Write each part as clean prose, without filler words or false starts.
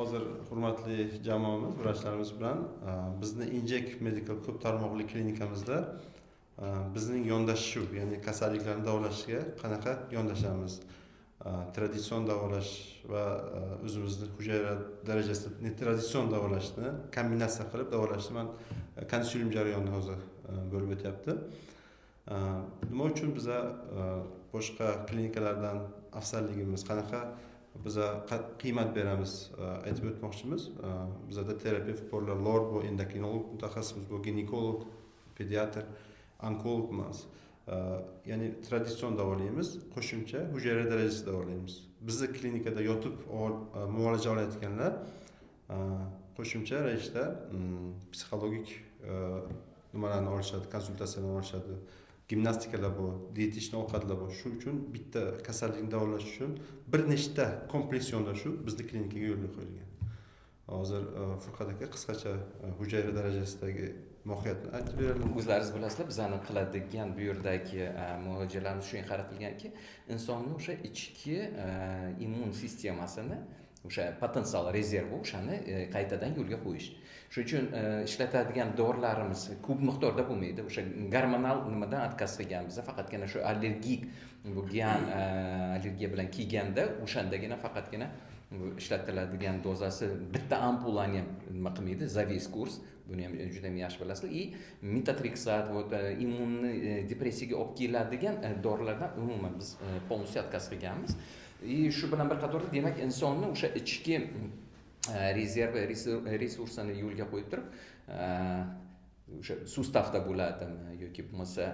hozir hurmatli jamoamiz, vrachlarimiz bilan bizni Inject Medical ko'p tarmoqli klinikamizda bizning yondashuv, ya'ni kasalliklarni davolashga qanaqa yondashamiz, traditsion davolash va o'zimizni hujayra darajasida netraditsion davolashni kombinatsiya qilib davolashni man konsilium jarayonida hozir bo'lib o'tyapti. Nima uchun biza boshqa klinikalardan afzalligimiz qanaqa, biza qiymat beramiz aytib o'tmoqchimiz. Bizada terapevt borlar, lor bu, endokrinolog mutaxassisimiz bu, ginekolog, pediatr, onkolog emas. Ya'ni traditsion davolaymiz, qo'shimcha hujayra darajasida davolaymiz. Bizni klinikada yotib muolaja olayotganlar qo'shimcha ravishda psixologik nimalarni olishadi, konsultatsiyalarni olishadi. Gimnastikalar bor, dietishni ovqatlar bor. Shu uchun bitta kasallikni davolash uchun bir nechta kompleks yondashuv bizni klinikaga yo'lga qo'yilgan. Hozir Furqat aka qisqacha hujayra darajasidagi mohiyatni aytib beradi. O'zlaringiz bilasizlar, bizlarning qiladigan bu yerdagi muolajalarimiz shunga qaratilganki, insonning o'sha ichki immun sistemasini, o'sha potensial rezervi o'shani qaytadan yo'lga qo'yish. Shuning uchun ishlatadigan dorilarimiz ko'p miqdorda bo'lmaydi. O'sha gormonal nimadan отказ qilgan, biza faqatgina shu allergik bo'lgan allergiya bilan kelganda o'shandagina faqatgina ishlatiladigan dozasi bitta ampulani nima qilmaydi, za весь kurs. Buni ham juda ham yaxshi bilasizlar. Metotrexat, immunni depressiyaga olib keladigan dorilardan umuman biz полностью отказ qilganmiz. Shu bilan bir qatorda demak insonni o'sha ichki rezervi resursini yo'lga qo'yib turib, o'sha sustavda bo'ladimi yoki bo'lmasa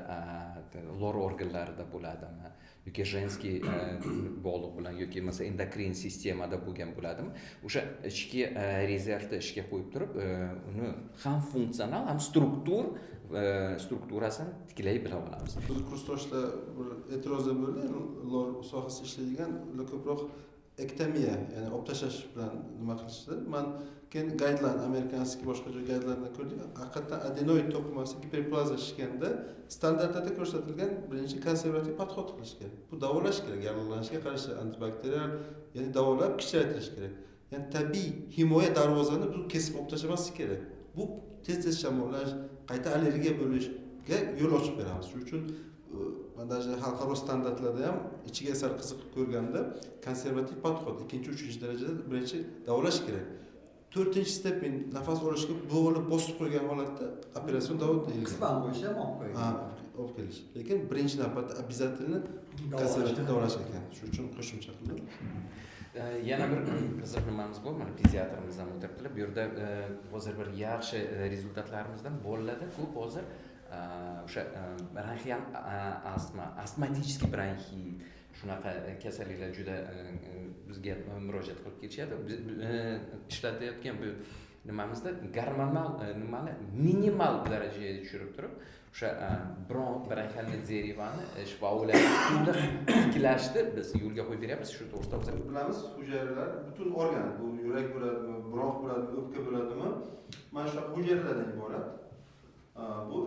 lor organlarida bo'ladimi yoki женский bog'liq bilan yoki bo'lmasa endokrin sistemada bo'lgan bo'ladimi, o'sha ichki rezervni ishga qo'yib turib, uni ham funksional, ham strukturasini tiklay bila olamiz. Biz kursdoshlar bir e'tirozlar bo'ldi, lor sohasida ishlaydigan ular ko'proq ektomiya, ya'ni olib tashlash bilan nima qilishdi. Men keyin guideline, amerikanskiy boshqa joy guideline ko'rdik. Haqiqatan adenoid to'qimasi giperplaziya chiqqanda standartlarda ko'rsatilgan birinchi konservativ podxod qilish kerak. Bu davolash kerak, yallig'lanishga qarshi antibakterial, ya'ni davolab kichraytirish kerak. Ya'ni tabiiy himoya darvozani bu kesib olib tashlamaslik kerak. Bu tez shamollash, qayta allergiya bo'lishga yo'l ochib beramiz. Shuning uchun mana xalqaro standartlarda ham ichiga sal qiziqib ko'rganda konservativ podxod 2-3 darajada birinchi davolash kerak. 4-stepen nafas olishga bo'g'ilib bosib qo'ygan holatda operatsion davol deyiladi. Qisman bo'yicha ham olib qo'ygan. Olib kelish. Lekin birinchi navbatda обязательно konservativ davolash ekan. Shuning uchun qo'shimcha qildim. Yana bir qiziq nimamiz bor, mana pediatrimiz ham o'tiribdilar. Bu yerda hozir bir yaxshi rezultatlarimizdan bolalarda ko'p hozir o'sha bronxial astma, astmatический bronxit, shunaqa kasalliklar juda bizga murojaat qilib kelishadi. Ishlatayotgan bu nimamizda gormonal nimani minimal darajaga tushirib turib, o'sha bronxialni derivani faoliyatini tiklashni biz yo'lga qo'yib beryapmiz. Shu to'g'risida biz bilamiz, hujayralar butun organ, bu yurak bo'ladimi, bronx bo'ladimi, o'pka bo'ladimi, mana shu hujayralardan iborat. Bu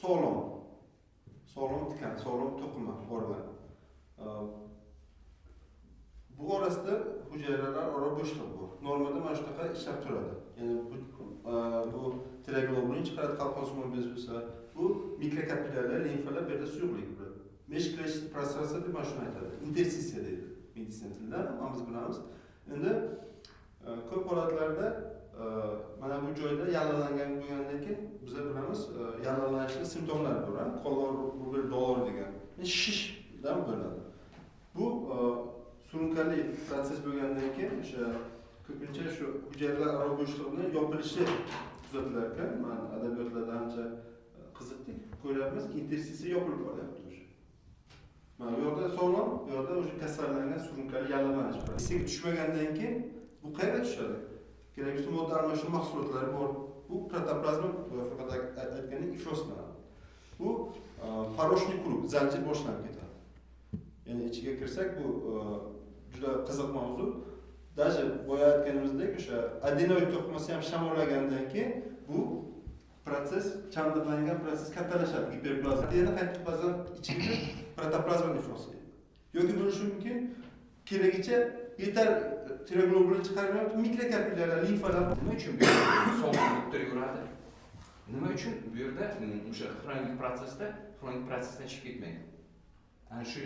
sog'lom tikan, sog'lom to'qima organ. Bu orasida hujayralar ora bo'shliq bor. Normalda mana shunaqa ishlab turadi. Ya'ni bu tiroglobulin chiqaradi, qalqon simon bez bo'lsa, bu mikrokapillyarlar, limfalar, bu yerda suyuqlik bo'ladi. Межклеточный пространство deb mana shuni aytadi. Interstitsiya deydi meditsina tilida, amma biz bilamiz. Endi ko'p holatlarda mana bu joyda yallig'langan bo'lgandan keyin biz bilamiz, yallig'lanishning simptomlari bor, qo'llar bir dolor degan. Shishdan bo'ladi. Bu surunkali proses bo'lgandan keyin o'sha ko'pincha shu hujayralar aro bo'shliqni yopilishi kuzatilar ekan. Men adabiyotlarda ancha qiziqdik, ko'ryapmiz, interstitsiya yopilib qolyapti o'sha. Mana bu yerda sog'lom, bu yerda o'sha kasallangan surunkali yallig'lanish bor. Issiq tushmagandan keyin bu qayerga tushadi? Kerakli modda almashuv mahsulotlari bor. Bu protoplazma faqat aytgandek ifloslanadi. Bu paroshniy kruг, zanjir boshlanib ketadi. Ya'ni ichiga kirsak bu juda qiziq mavzu. Даже boya aytganimizdek o'sha adenoid to'qimasi ham shamollagandan keyin bu proses, chandiqlangan proses kattalashadi, giperplazma. Yana qaytadan ichiga protoplazma ifloslaydi. Yoki bo'lishi mumkin keragicha yetar tiroglobulni chiqarmayapti, mikrokapillyarlar, limfalar. Nima uchun bu yerda sog'liq turaveradi? Nima uchun bu yerda o'sha xronik protsessdan chiqib ketmaydi? Ana shu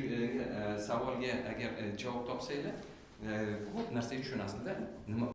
savolga agar javob topsanglar, ko'p narsaga tushunasizlar. Nima